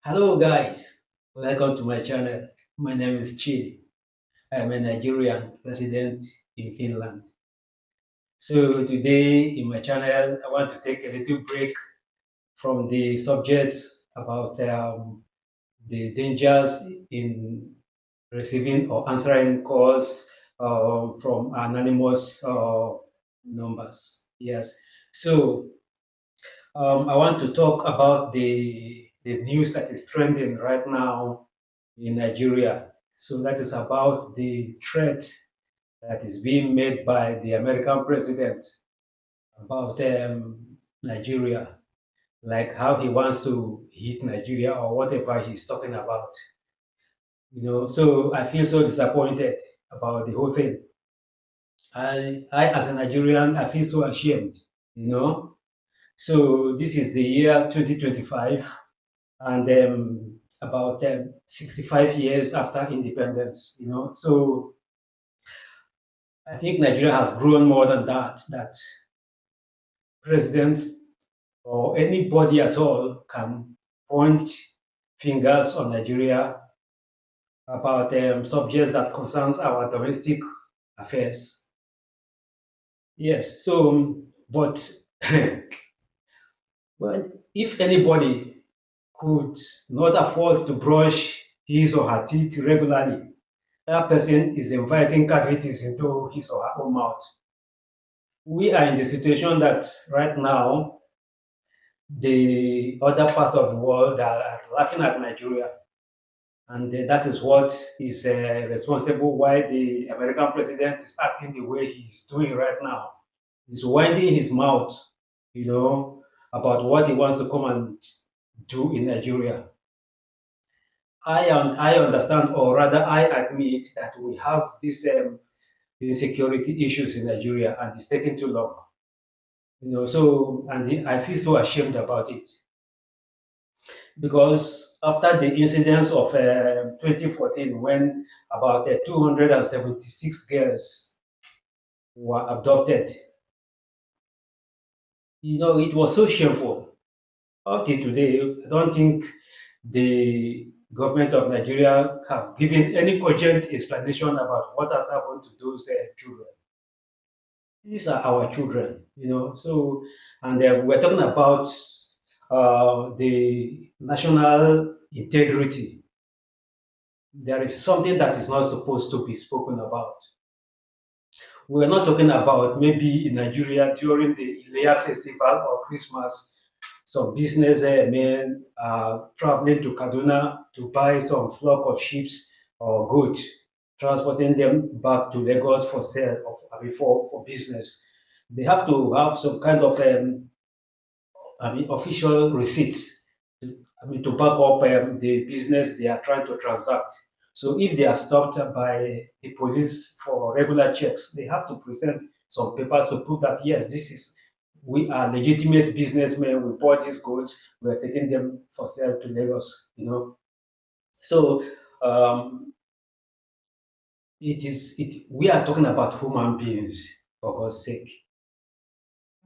Hello guys, welcome to my channel. My name is Chidi. I'm a Nigerian resident in Finland. So today in my channel, I want to take a little break from the subjects about the dangers in receiving or answering calls from anonymous numbers. Yes. So I want to talk about the news that is trending right now in Nigeria. So that is about the threat that is being made by the American president about Nigeria, like how he wants to hit Nigeria or whatever he's talking about. So I feel so disappointed about the whole thing. I as a Nigerian, I feel so ashamed. You know, so this is the year 2025 and about 65 years after independence, So I think Nigeria has grown more than that, that presidents or anybody at all can point fingers on Nigeria about subjects that concerns our domestic affairs. Yes, so, but well, if anybody could not afford to brush his or her teeth regularly, that person is inviting cavities into his or her own mouth. We are in the situation that right now, the other parts of the world are laughing at Nigeria. And that is what is responsible why the American president is acting the way he's doing right now. He's winding his mouth, about what he wants to come and do in Nigeria. I understand, or rather, I admit that we have these insecurity issues in Nigeria, and it's taking too long. So I feel so ashamed about it because after the incidents of 2014, when about 276 girls were abducted, it was so shameful. Up till today, I don't think the government of Nigeria have given any cogent explanation about what has happened to those children. These are our children, So, and we're talking about the national integrity. There is something that is not supposed to be spoken about. We're not talking about maybe in Nigeria during the Ilea festival or Christmas, some businessmen are traveling to Kaduna to buy some flock of sheep or goat, transporting them back to Lagos for sale for business. They have to have some kind of official receipts, to back up the business they are trying to transact. So if they are stopped by the police for regular checks, they have to present some papers to prove that yes, we are legitimate businessmen. We bought these goods. We are taking them for sale to Lagos. So um, we are talking about human beings, for God's sake,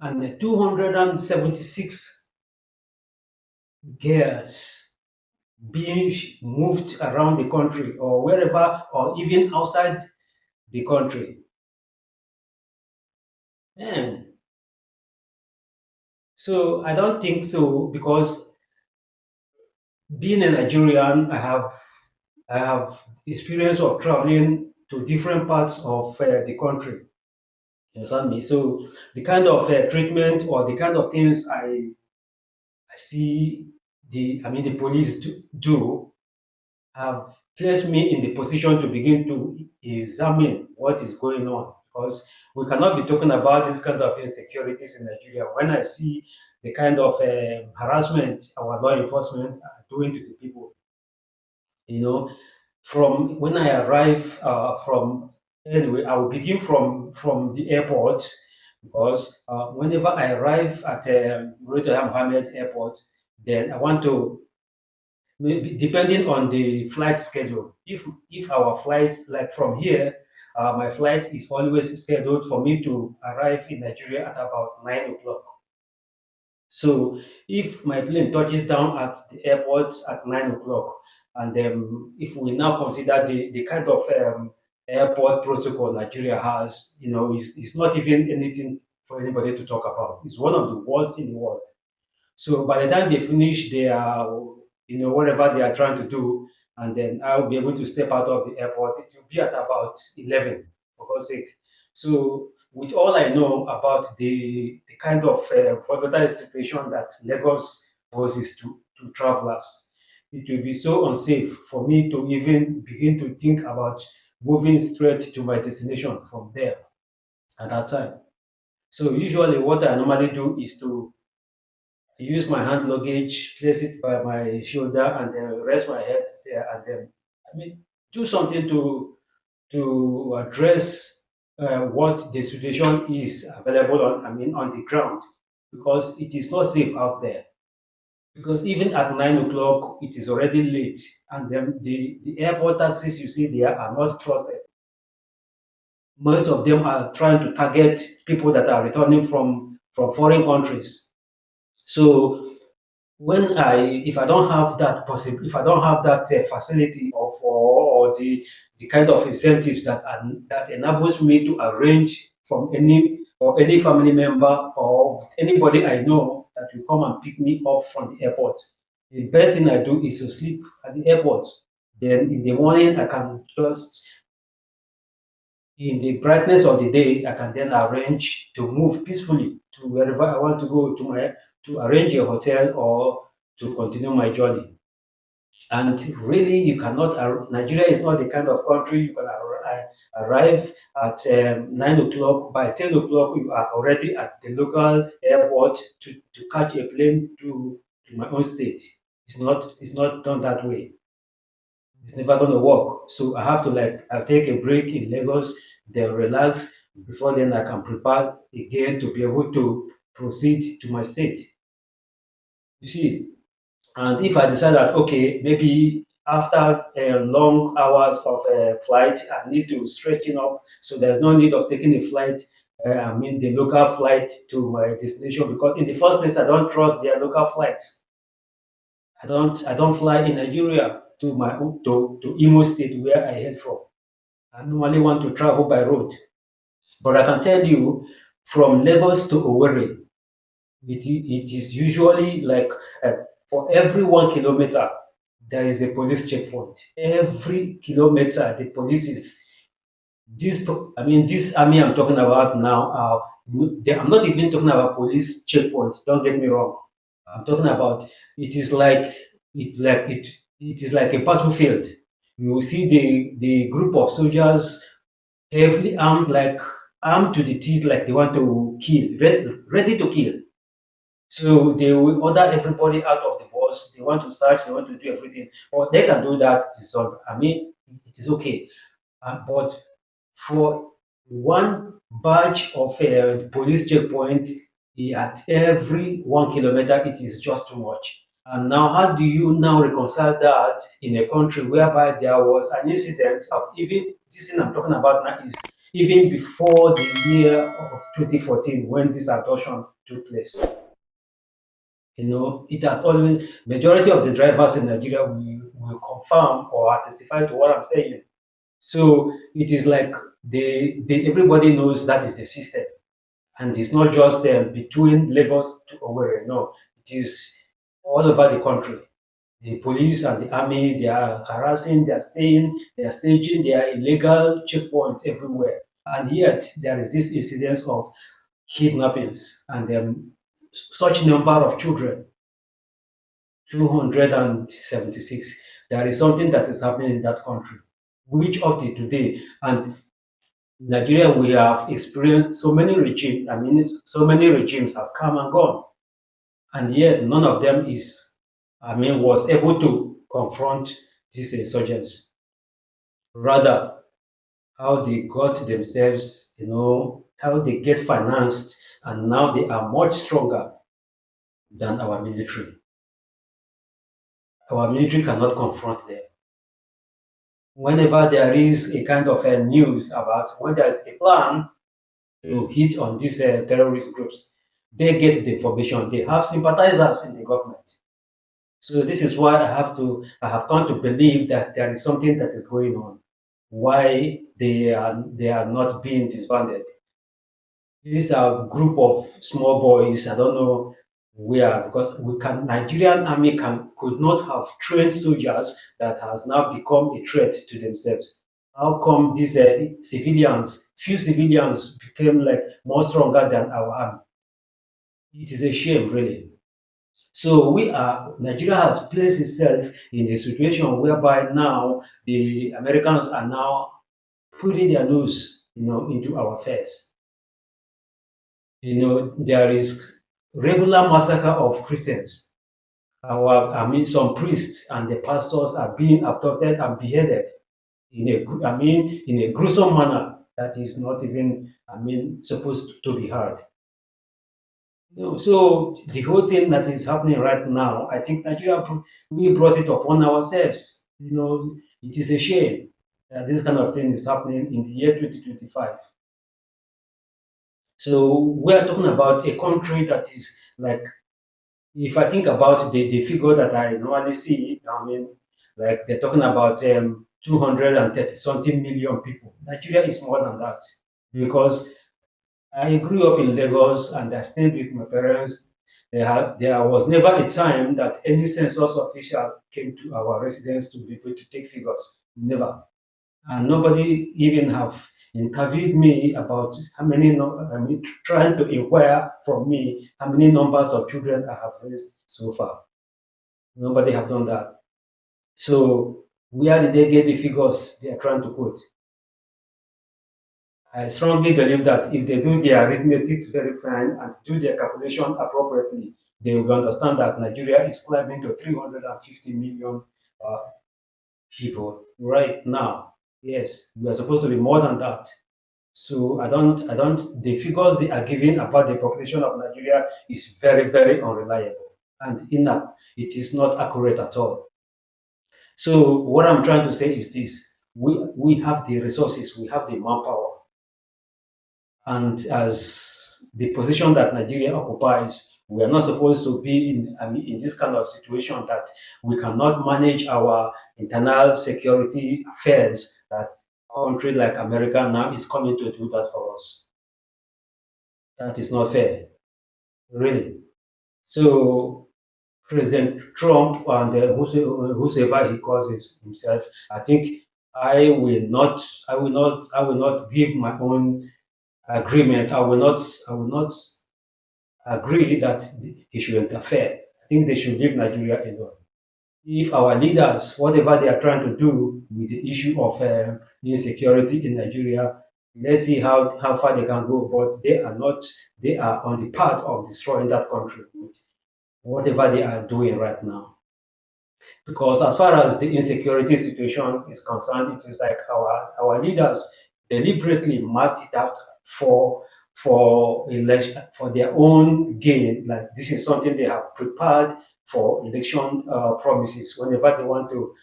and the 276 girls being moved around the country or wherever or even outside the country. And so I don't think so because being a Nigerian, I have experience of traveling to different parts of the country. You understand me? So the kind of treatment or the kind of things I see the police do have placed me in the position to begin to examine what is going on because we cannot be talking about this kind of insecurities in Nigeria when I see the kind of harassment our law enforcement are doing to the people. You know, from when I arrive from anyway, I will begin from the airport because whenever I arrive at Murtala Mohammed Airport, then I want to maybe depending on the flight schedule. If our flights like from here, my flight is always scheduled for me to arrive in Nigeria at about 9 o'clock. So if my plane touches down at the airport at 9 o'clock, and if we now consider the kind of airport protocol Nigeria has, it's not even anything for anybody to talk about. It's one of the worst in the world. So by the time they finish their, whatever they are trying to do, and then I'll be able to step out of the airport, it will be at about 11, for God's sake. So with all I know about the kind of volatile situation that Lagos poses to travelers, it will be so unsafe for me to even begin to think about moving straight to my destination from there at that time. So usually what I normally do is to use my hand luggage, place it by my shoulder, and then rest my head there, and then do something to address what the situation is available on. On the ground, because it is not safe out there. Because even at 9 o'clock, it is already late, and then the airport taxis you see there are not trusted. Most of them are trying to target people that are returning from foreign countries. So if I don't have that if I don't have that facility or the kind of incentives that enables me to arrange from any family member or anybody I know that will come and pick me up from the airport, the best thing I do is to sleep at the airport. Then in the morning, I can just in the brightness of the day, I can then arrange to move peacefully to wherever I want to go to arrange a hotel or to continue my journey. And really, you cannot. Nigeria is not the kind of country you can arrive at 9 o'clock. By 10 o'clock, you are already at the local airport to catch a plane to my own state. It's not done that way. It's never going to work. So I have to I take a break in Lagos, then relax before then I can prepare again to be able to proceed to my state. You see, and if I decide that okay, maybe after long hours of flight, I need to stretching up, so there's no need of taking a flight. The local flight to my destination, because in the first place, I don't trust their local flights. I don't fly in Nigeria to to Imo State where I hail from. I normally want to travel by road. But I can tell you, from Lagos to Owerri, it is usually like for every 1 kilometer, there is a police checkpoint. Every kilometer, the police is this army I'm talking about now. I'm not even talking about police checkpoints. Don't get me wrong. I'm talking about it is like it is like a battlefield. You will see the group of soldiers heavily armed, like armed to the teeth, like they want to kill, ready to kill. So they will order everybody out of the bus. They want to search, they want to do everything. Or they can do that. It is not, it is okay. But for one batch of police checkpoint at every 1 kilometer, it is just too much. And now, how do you now reconcile that in a country whereby there was an incident of even this thing I'm talking about now is even before the year of 2014 when this abduction took place? It has always majority of the drivers in Nigeria will confirm or testify to what I'm saying. So it is like everybody knows that is the system, and it's not just between Lagos to Owerri. No, it is all over the country. The police and the army, they are harassing, they are staging, they are illegal checkpoints everywhere. And yet there is this incidence of kidnappings and such number of children, 276. There is something that is happening in that country, which up to today, and Nigeria, we have experienced so many regimes. So many regimes has come and gone, and yet none of them was able to confront these insurgents. Rather, how they got themselves, how they get financed, and now they are much stronger than our military. Our military cannot confront them. Whenever there is a kind of news about when there's a plan to hit on these terrorist groups, They get the information. They have sympathizers in the government. So this is why I have come to believe that there is something that is going on. Why they are not being disbanded. These are a group of small boys. I don't know where, because Nigerian army could not have trained soldiers that has now become a threat to themselves. How come these few civilians became like more stronger than our army? It is a shame, really. So Nigeria has placed itself in a situation whereby now the Americans are now putting their nose, into our affairs. There is regular massacre of Christians. Some priests and the pastors are being abducted and beheaded in a gruesome manner that is not even, supposed to be heard. So the whole thing that is happening right now, I think we brought it upon ourselves. It is a shame that this kind of thing is happening in the year 2025. So we are talking about a country that is like, if I think about the figure that I normally see, like they're talking about 230 something million people. Nigeria is more than that, because I grew up in Lagos and I stayed with my parents. There was never a time that any census official came to our residence to be able to take figures. Never. And nobody even have interviewed me about how many, trying to inquire from me how many numbers of children I have raised so far. Nobody have done that. So where did they get the figures they are trying to quote? I strongly believe that if they do their arithmetic very fine and do their calculation appropriately, they will understand that Nigeria is climbing to 350 million uh, people right now. Yes, we are supposed to be more than that. So the figures they are giving about the population of Nigeria is very, very unreliable, and it is not accurate at all. So what I'm trying to say is this: we have the resources, we have the manpower, and as the position that Nigeria occupies, we are not supposed to be in this kind of situation that we cannot manage our internal security affairs. That a country like America now is coming to do that for us. That is not fair, really. So President Trump and whosoever he calls himself, I think I will not give my own agreement. I will not agree that he should interfere. I think they should leave Nigeria alone. If our leaders, whatever they are trying to do with the issue of insecurity in Nigeria, let's see how far they can go. But they are on the path of destroying that country with whatever they are doing right now. Because as far as the insecurity situation is concerned, it is like our leaders deliberately mapped it out for election, for their own gain. Like this is something they have prepared for election promises. Whenever they want to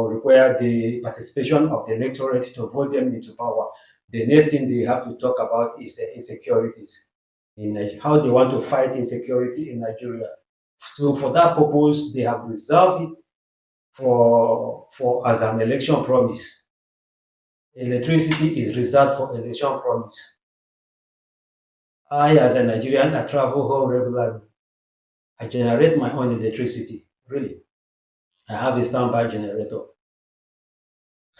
require the participation of the electorate to vote them into power, the next thing they have to talk about is insecurities how they want to fight insecurity in Nigeria. So for that purpose, they have reserved it for as an election promise. Electricity is reserved for election promise. I, as a Nigerian, I travel home regularly. I generate my own electricity. Really, I have a standby generator.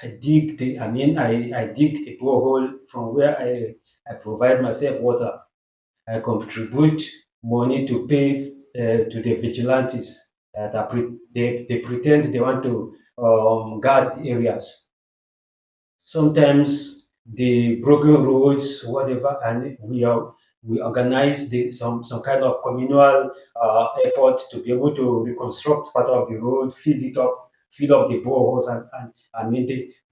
I dig a borehole from where I provide myself water. I contribute money to pay to the vigilantes that they pretend they want to guard the areas. Sometimes the broken roads, whatever, and we organize some kind of communal effort to be able to reconstruct part of the road, fill up the boreholes, and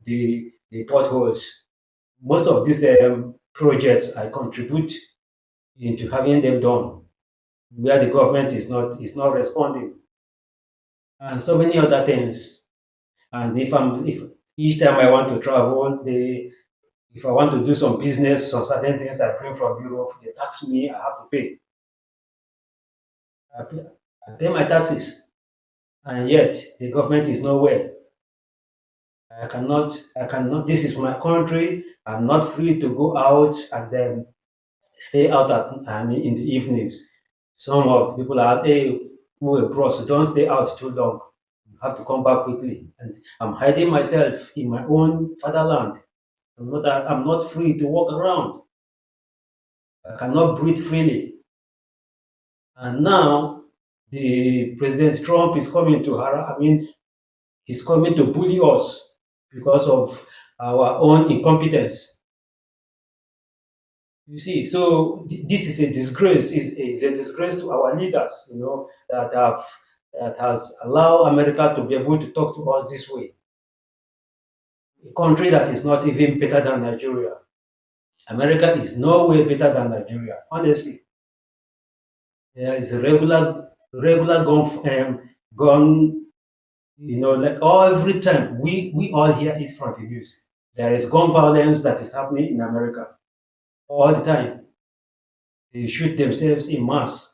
the potholes. Most of these projects I contribute into having them done, where the government is not responding, and so many other things. And if each time I want to travel, if I want to do some business, some certain things I bring from Europe, they tax me, I have to pay. I pay my taxes, and yet the government is nowhere. I cannot. This is my country. I'm not free to go out and then stay out in the evenings. Some of the people are, hey, move abroad, so don't stay out too long. You have to come back quickly. And I'm hiding myself in my own fatherland. I'm not free to walk around. I cannot breathe freely. And now the President Trump is coming to he's coming to bully us because of our own incompetence. You see, so this is a disgrace. Is a disgrace to our leaders. That has allowed America to be able to talk to us this way. A country that is not even better than Nigeria. America is no way better than Nigeria. Honestly, there is a regular gun. Like every time we all hear it from the news. There is gun violence that is happening in America all the time. They shoot themselves in mass.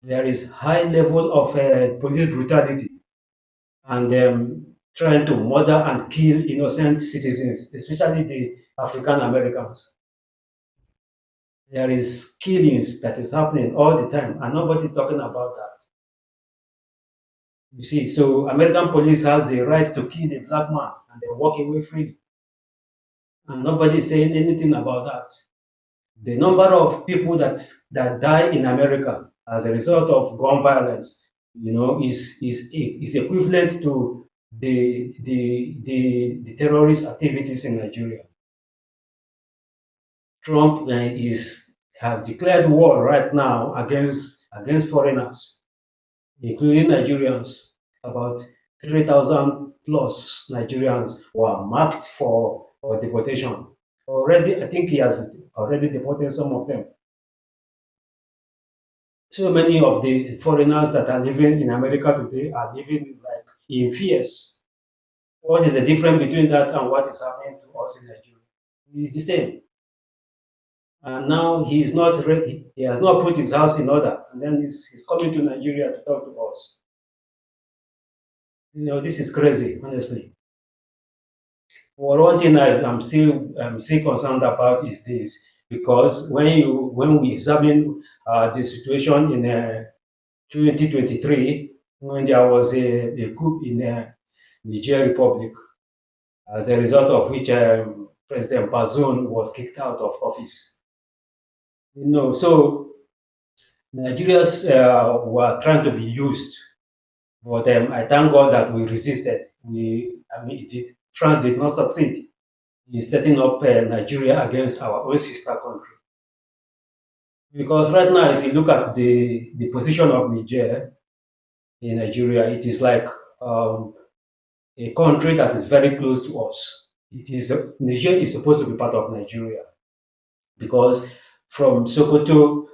There is high level of police brutality and trying to murder and kill innocent citizens, especially the African Americans. There is killings that is happening all the time, and nobody's talking about that. You see, so American police has the right to kill a black man and they walk away free, and nobody is saying anything about that. The number of people that die in America as a result of gun violence, is equivalent to the terrorist activities in Nigeria. Trump is has declared war right now against foreigners, including Nigerians. About 3,000 plus Nigerians were marked for deportation. Already, I think he has already deported some of them. So many of the foreigners that are living in America today are living like in fears. What is the difference between that and what is happening to us in Nigeria? It's the same. And now he is not ready. He has not put his house in order, and then he's coming to Nigeria to talk to us. This is crazy, honestly. For one thing, I'm still concerned about is this, because when we examine the situation in 2023, when there was a coup in Niger Republic, as a result of which President Bazoum was kicked out of office. So Nigerians were trying to be used, but I thank God that we resisted. France did not succeed in setting up Nigeria against our own sister country. Because right now, if you look at the position of Niger in Nigeria, it is like a country that is very close to us. Niger is supposed to be part of Nigeria because from Sokoto,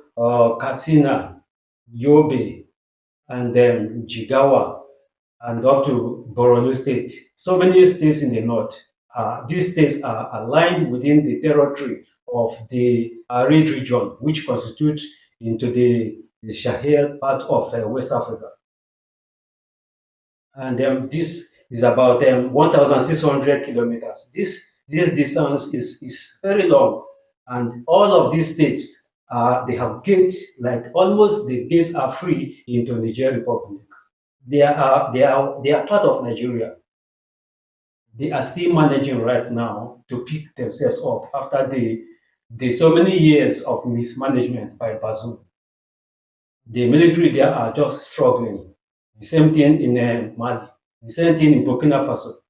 Katsina, Yobe, and then Jigawa, and up to Borno State. So many states in the north. These states are aligned within the territory of the arid region, which constitutes into the Sahel part of West Africa. And this is about 1,600 kilometers. This distance is very long, and all of these states they have gates, like almost the gates are free into Niger Republic. They are part of Nigeria. They are still managing right now to pick themselves up after the so many years of mismanagement by Bazoum. The military there are just struggling. The same thing in Mali. The same thing in Burkina Faso.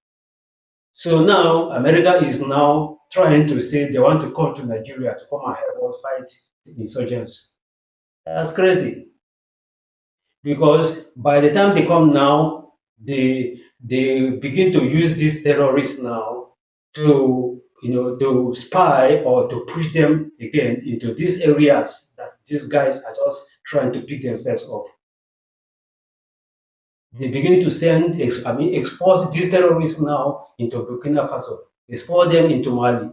So now America is now trying to say they want to come to Nigeria to come and help us fight the insurgents. That's crazy. Because by the time they come now, they begin to use these terrorists now to spy or to push them again into these areas that these guys are just trying to pick themselves up. They begin to export these terrorists now into Burkina Faso, export them into Mali,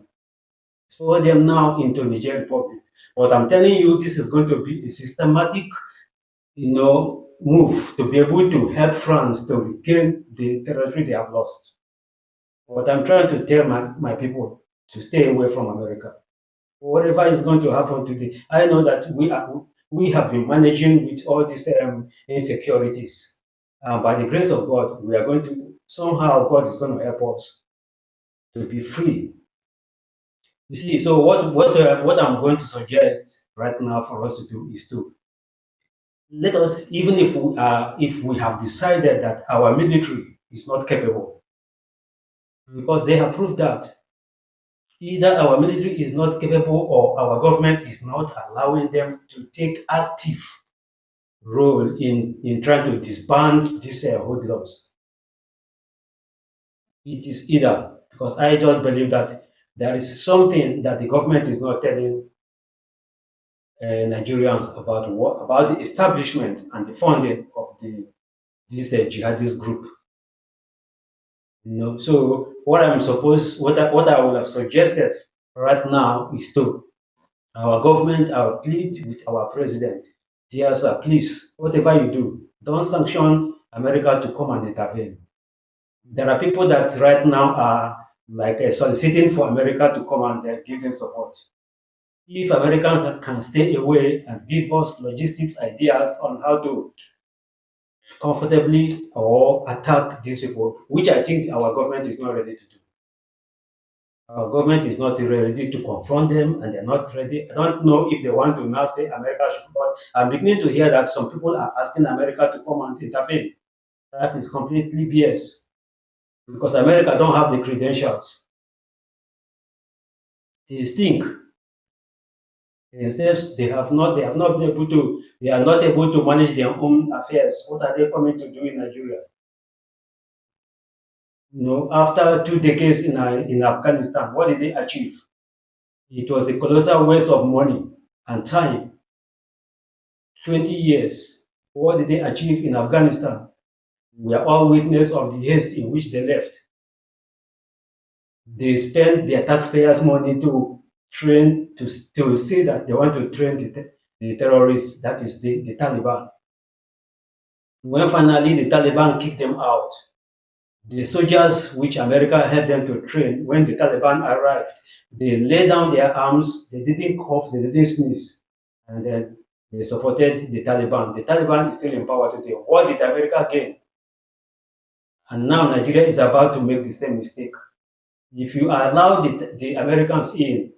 export them now into Niger Republic. But I'm telling you, this is going to be a systematic move to be able to help France to regain the territory they have lost. But I'm trying to tell my people to stay away from America. Whatever is going to happen today, I know that we have been managing with all these insecurities. By the grace of God, we are going to somehow God is going to help us to be free. You see, so what I'm going to suggest right now for us to do is to let us, even if we have decided that our military is not capable, because they have proved that either our military is not capable or our government is not allowing them to take active role in trying to disband these hoodlums. It is either, because I just believe that there is something that the government is not telling Nigerians about the establishment and the funding of this jihadist group. So what I would have suggested right now is to our government, I will plead with our president. Dear sir, please, whatever you do, don't sanction America to come and intervene. There are people that right now are like soliciting for America to come and give them support. If America can stay away and give us logistics ideas on how to comfortably or attack these people, which I think our government is not ready to do. Our government is not ready to confront them, and they're not ready. I don't know if they want to now say America should come out. I'm beginning to hear that some people are asking America to come and intervene. That is completely BS because America don't have the credentials. They stink. Themselves, they are not able to manage their own affairs. What are they coming to do in Nigeria? After 2 decades in Afghanistan, what did they achieve? It was a colossal waste of money and time. 20 years. What did they achieve in Afghanistan? We are all witness of the haste in which they left. They spent their taxpayers' money to train, to say that they want to train the terrorists, that is the Taliban. When finally the Taliban kicked them out, the soldiers which America helped them to train, when the Taliban arrived, they laid down their arms, they didn't cough, they didn't sneeze, and then they supported the Taliban. The Taliban is still in power today. What did America gain? And now Nigeria is about to make the same mistake. If you allow the Americans in,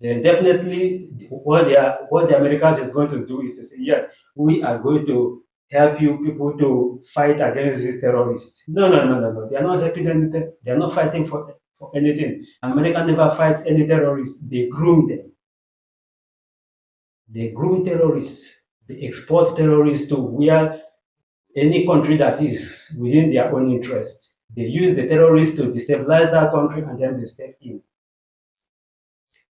then definitely what the Americans is going to do is to say, yes, we are going to help you people to fight against these terrorists. No, no, no, no, no. They are not helping anything. They are not fighting for anything. America never fights any terrorists. They groom them. They groom terrorists. They export terrorists to where any country that is within their own interest. They use the terrorists to destabilize that country and then they step in.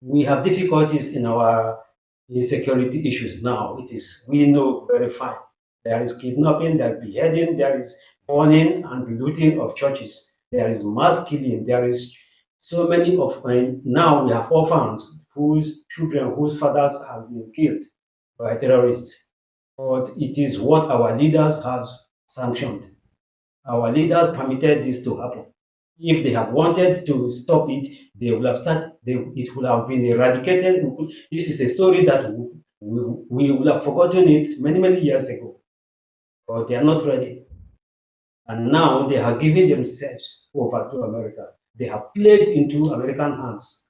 We have difficulties in our insecurity issues now. We know very fine. There is kidnapping, there is beheading, there is burning and looting of churches. There is mass killing. There is so many of now we have orphans whose children, whose fathers have been killed by terrorists. But it is what our leaders have sanctioned. Our leaders permitted this to happen. If they have wanted to stop it, they would have it would have been eradicated. This is a story that we would have forgotten it many, many years ago. But they are not ready. And now they are giving themselves over to America. They have played into American hands.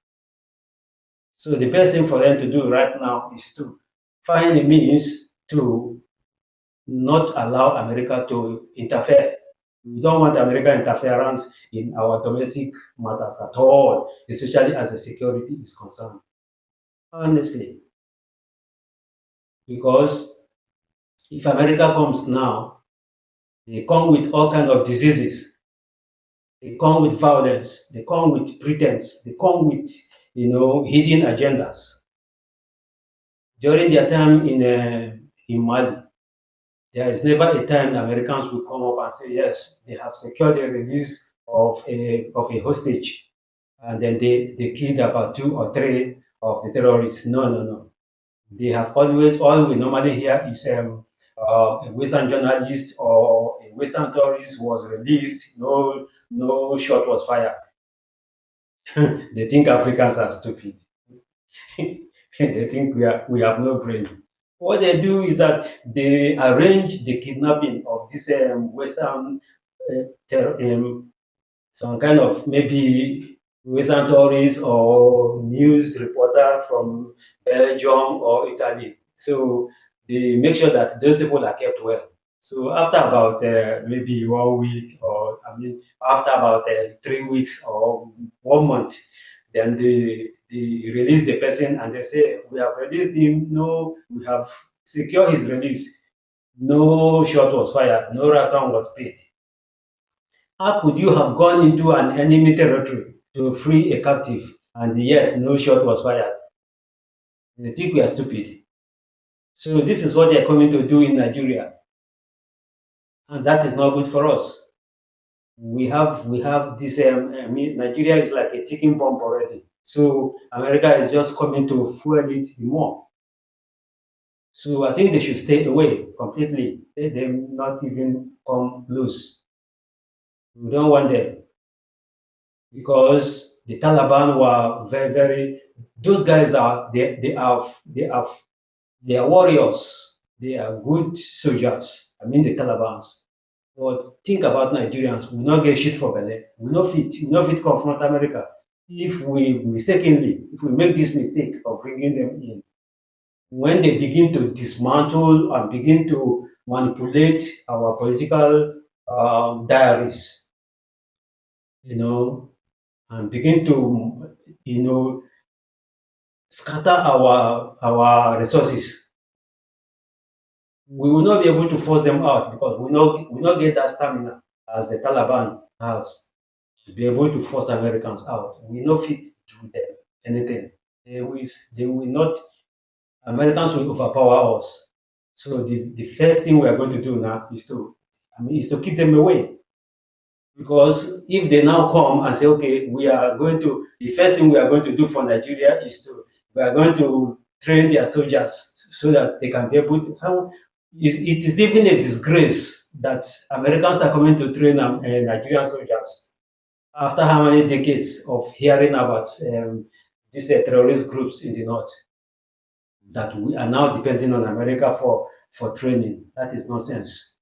So the best thing for them to do right now is to find a means to not allow America to interfere. We don't want American interference in our domestic matters at all, especially as the security is concerned. Honestly, because if America comes now, they come with all kinds of diseases. They come with violence. They come with pretense. They come with, hidden agendas. During their time in Mali, there is never a time the Americans will come up and say, yes, they have secured the release of a hostage. And then they killed about 2 or 3 of the terrorists. No, no, no. They have all we normally hear is a Western journalist or a Western tourist was released, no shot was fired. They think Africans are stupid. They think we have no brain. What they do is that they arrange the kidnapping of this Western some kind of maybe Western tourist or news reporter from Belgium or Italy. So they make sure that those people are kept well. So after about maybe 1 week, or I mean, after about 3 weeks or 1 month, then they release the person and they say, we have released him. No, we have secured his release. No shot was fired. No ransom was paid. How could you have gone into an enemy territory to free a captive and yet no shot was fired? They think we are stupid. So this is what they are coming to do in Nigeria, and that is not good for us. We have this. I mean, Nigeria is like a ticking bomb already. So America is just coming to fuel it more. So I think they should stay away completely. Let them not even come loose. We don't want them, because the Taliban were very, very. Those guys are they are warriors. They are good soldiers. I mean the Taliban's. But think about Nigerians. We not get shit for belly. We not fit confront America. If we make this mistake of bringing them in, when they begin to dismantle and begin to manipulate our political diaries, you know, and begin to, scatter our resources, we will not be able to force them out, because we not get that stamina as the Taliban has to be able to force Americans out. We no fit do them anything. They will not. Americans will overpower us. So the first thing we are going to do now is to keep them away. Because if they now come and say, okay, the first thing we are going to do for Nigeria is we are going to train their soldiers so that they can be able to, it is even a disgrace that Americans are coming to train Nigerian soldiers after how many decades of hearing about these terrorist groups in the north, that we are now depending on America for training. That is nonsense.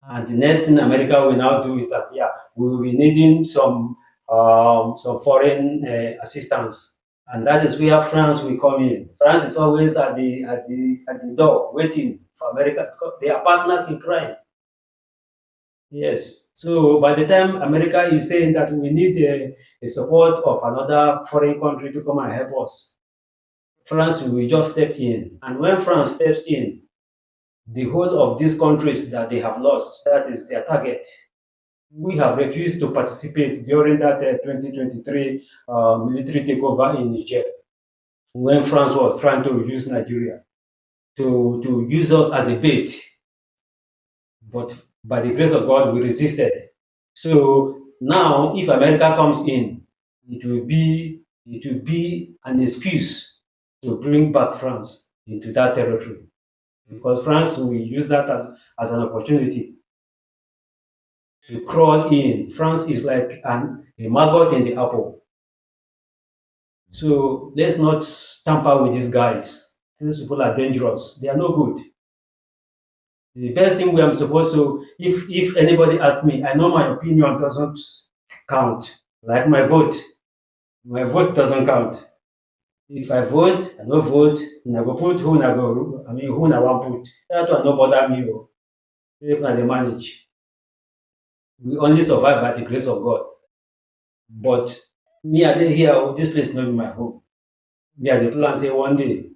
And the next thing America will now do is that, yeah, we will be needing some foreign assistance, and that is where France will come in. France is always at the door waiting for America, because they are partners in crime. Yes. So by the time America is saying that we need a support of another foreign country to come and help us, France will just step in. And when France steps in, the whole of these countries that they have lost, that is their target. We have refused to participate during that 2023 military takeover in Niger, when France was trying to use Nigeria to use us as a bait. But by the grace of God, we resisted. So now, if America comes in, it will be an excuse to bring back France into that territory, because France will use that as an opportunity to crawl in. France is like a maggot in the apple. So let's not tamper with these guys. These people are dangerous. They are no good. The best thing we are supposed to, if anybody asks me, I know my opinion doesn't count. Like my vote doesn't count. If I vote, I no vote, and I go put who I want put. That one no bother me. Oh. If I dey manage, we only survive by the grace of God. But me, I dey here. Oh, this place no be my home. Me, I dey plan say one day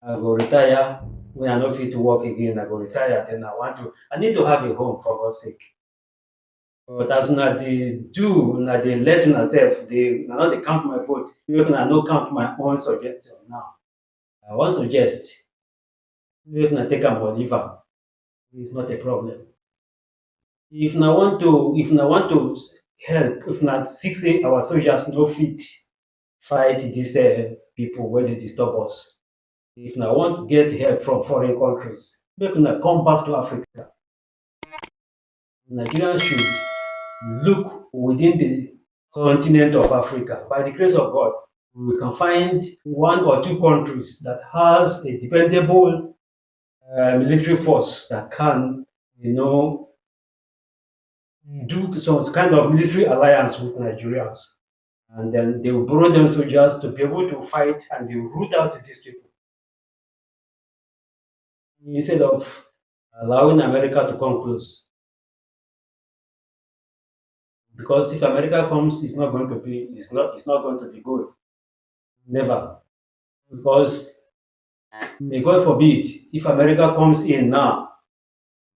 I go retire. When I no fit to work again, I go retire. Then I need to have a home, for God's sake. But as una dey do, una dey let una sef una no dey count my vote. Make una no count my own suggestion now. I wan suggest, make una take am or leave am. It's not a problem. If una want to help, if una see say our soldiers no fit fight dis people wey dey disturb us, if una want get help from foreign countries, Make una come back to Africa. Nigerians should look within the continent of Africa. By the grace of God, we can find one or two countries that has a dependable military force that can, you know, do some kind of military alliance with Nigerians. And then they will borrow them soldiers to be able to fight and they will root out these people instead of allowing America to come close. Because if America comes, it's not going to be good. Never. Because may God forbid, if America comes in now,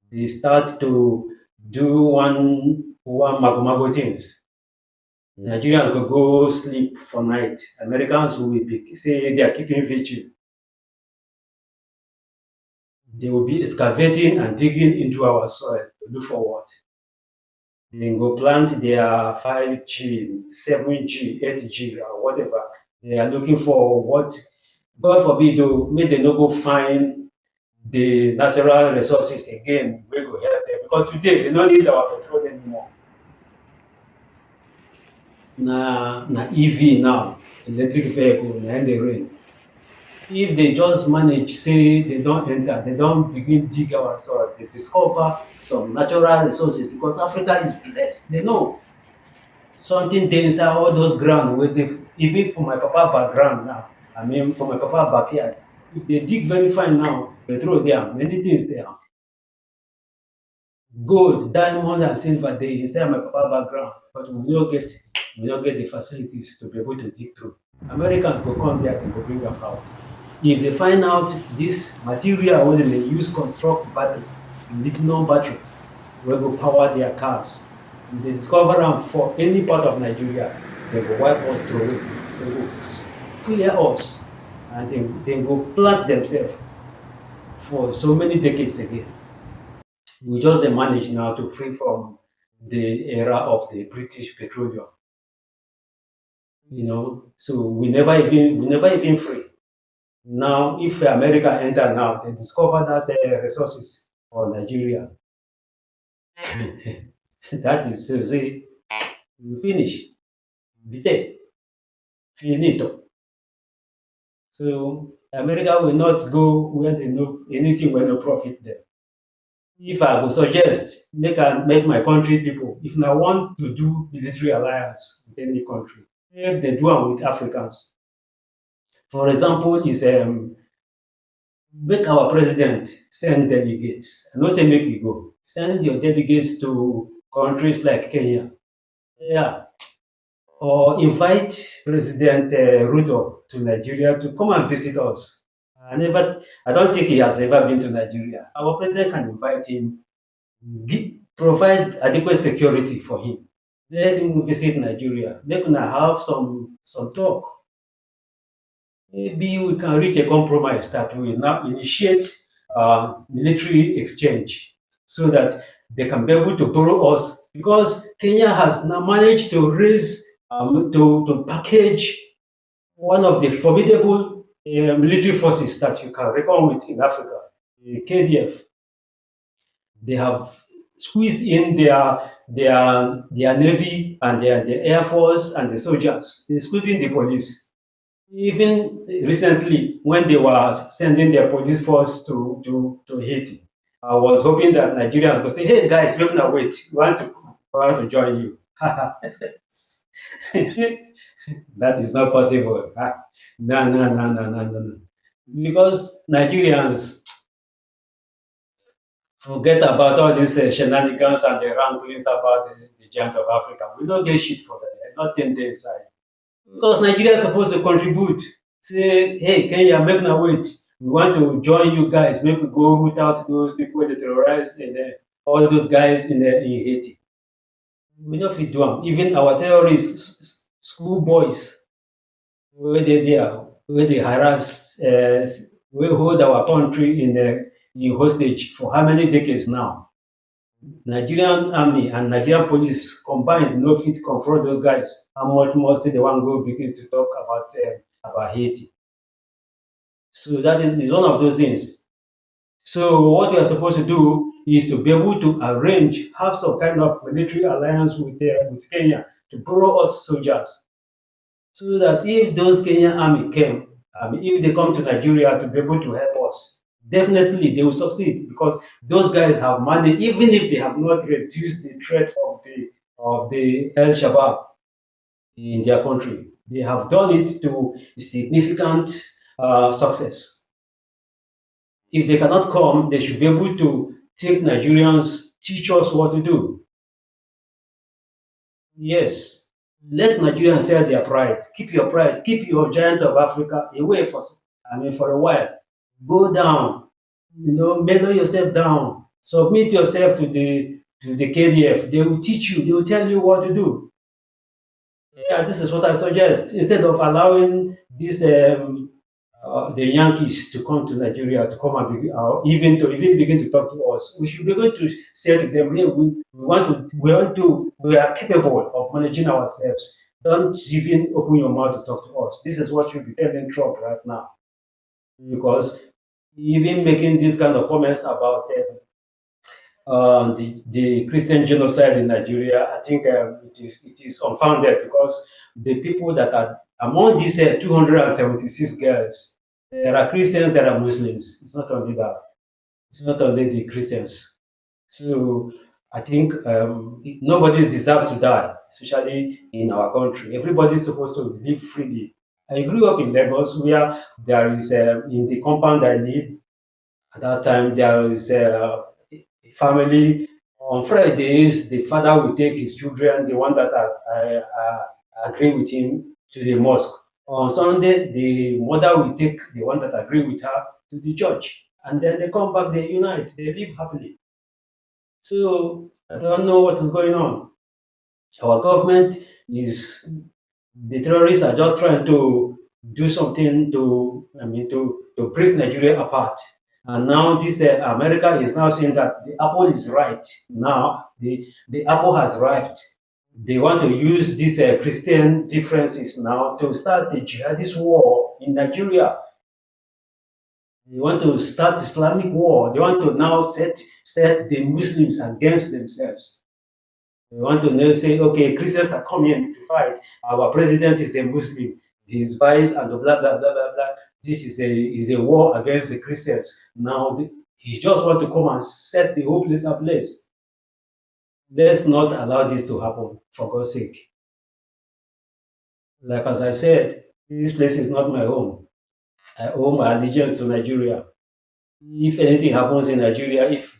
they start to do one mago things. Nigerians will go sleep for night. Americans will be say they are keeping vigil. They will be excavating and digging into our soil to look for what. They go plant their 5G, 7G, 8G, or whatever. They are looking for what. God forbid, though, may they not go find the natural resources again. We go help them because today they don't need our petrol anymore. Na EV now, electric vehicle, na in the rain. If they just manage, say they don't enter, they don't begin dig our soil, they discover some natural resources because Africa is blessed. They know something dey inside all those ground wey dey even for my papa background now. I mean for my papa backyard. If they dig very fine now, petrol dey am, many things dey am. Gold, diamond and silver dey inside my papa background, but we no get the facilities to be able to dig through. Americans go come there, dem go bring am out. If they find out this material wey dem dey use construct battery, lithium battery wey go power their cars, if they discover am for any part of Nigeria, dem go wipe us throway, dem go clear us and dem go plant themselves for so many decades again. We just dey manage now to free from the era of the British petroleum, so we never even free. Now if America enter now, they discover that resources for Nigeria. That is say we finish, be there, finito. So America will not go where they know anything will no profit them. If I go suggest make my country people, if na want to do military alliance with any country, make dem do am with Africans. For example, is make our president send delegates. I no say make you go. Send your delegates to countries like Kenya. Yeah. Or invite President Ruto to Nigeria to come and visit us. I don't think he has ever been to Nigeria. Our president can invite him, provide adequate security for him. Let him visit Nigeria. Make una have some talk. Maybe we can reach a compromise that will now initiate military exchange so that they can be able to borrow us because Kenya has now managed to raise to package one of the formidable military forces that you can reckon with in Africa, the KDF. They have squeezed in their navy and their air force and the soldiers, including the police. Even recently, when they were sending their police force to Haiti, I was hoping that Nigerians would say, "Hey guys, wait now, wait, we want to join you." That is not possible. No, no, no, no, no, no, no. Because Nigerians forget about all these shenanigans and the wranglings about the giant of Africa. We don't get shit for that. Nothing there inside. Because Nigeria is supposed to contribute. Say, hey, Kenya, make now wait. We want to join you guys. Make we go root out those people that terrorize and all those guys in Haiti. We no fit do am. Even our terrorists, school boys, wey dey there, wey dey harass, wey hold our country in hostage for how many decades now? Nigerian army and Nigerian police combined no fit confront those guys. How much more say they wan go begin to talk about Haiti? So that is one of those things. So what you are supposed to do is to be able to arrange, have some kind of military alliance with Kenya to borrow us soldiers, so that if those Kenyan army came, if they come to Nigeria to be able to help us, definitely they will succeed because those guys have money, even if they have not reduced the threat of the El Shabaab in their country. They have done it to significant success. If they cannot come, they should be able to take Nigerians, teach us what to do. Yes, let Nigerians sell their pride. Keep your pride. Keep your giant of Africa away for a while. Go down. Mellow yourself down. Submit yourself to the KDF. They will teach you. They will tell you what to do. Yeah, this is what I suggest. Instead of allowing the Yankees to come to Nigeria to come and even begin to talk to us, we should be going to say to them, "Hey, we are capable of managing ourselves. Don't even open your mouth to talk to us." This is what you'll be telling Trump right now, because even making these kind of comments about the Christian genocide in Nigeria, I think it is unfounded, because the people that are among these 276 girls, there are Christians, there are Muslims. It's not only that. It's not only the Christians. So I think nobody deserves to die, especially in our country. Everybody is supposed to live freely. I grew up in Lagos, where there is, in the compound I live, at that time, there is a family. On Fridays, the father will take his children, the one that agree with him, to the mosque. On Sunday, the mother will take the one that agree with her to the church. And then they come back, they unite, they live happily. So I don't know what is going on. Our government is the terrorists are just trying to do something to break Nigeria apart. And now this America is now saying that the apple is right. Now the apple has ripened. They want to use these Christian differences now to start the jihadist war in Nigeria. They want to start Islamic war. They want to now set the Muslims against themselves. We want to now say, okay, Christians are coming to fight. Our president is a Muslim. His vice and blah blah blah blah blah. This is a war against the Christians. Now he just want to come and set the whole place ablaze. Let's not allow this to happen, for God's sake. Like as I said, this place is not my home. I owe my allegiance to Nigeria. If anything happens in Nigeria, if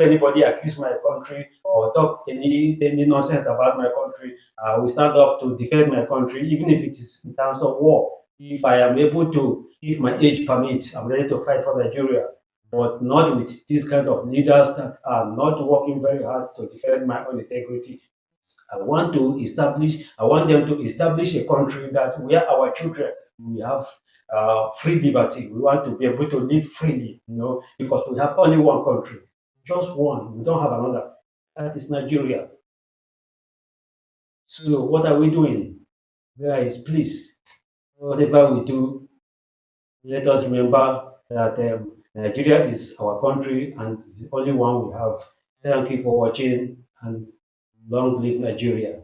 anybody accuse my country or talk any nonsense about my country, I will stand up to defend my country, even if it is in terms of war. If I am able to, if my age permits, I'm ready to fight for Nigeria, but not with these kind of leaders that are not working very hard to defend my own integrity. I want them to establish a country that where our children we have free liberty. We want to be able to live freely, because we have only one country, just one. We don't have another. That is Nigeria. So what are we doing? Guys, please, whatever we do, let us remember that Nigeria is our country and it's the only one we have. Thank you for watching, and long live Nigeria.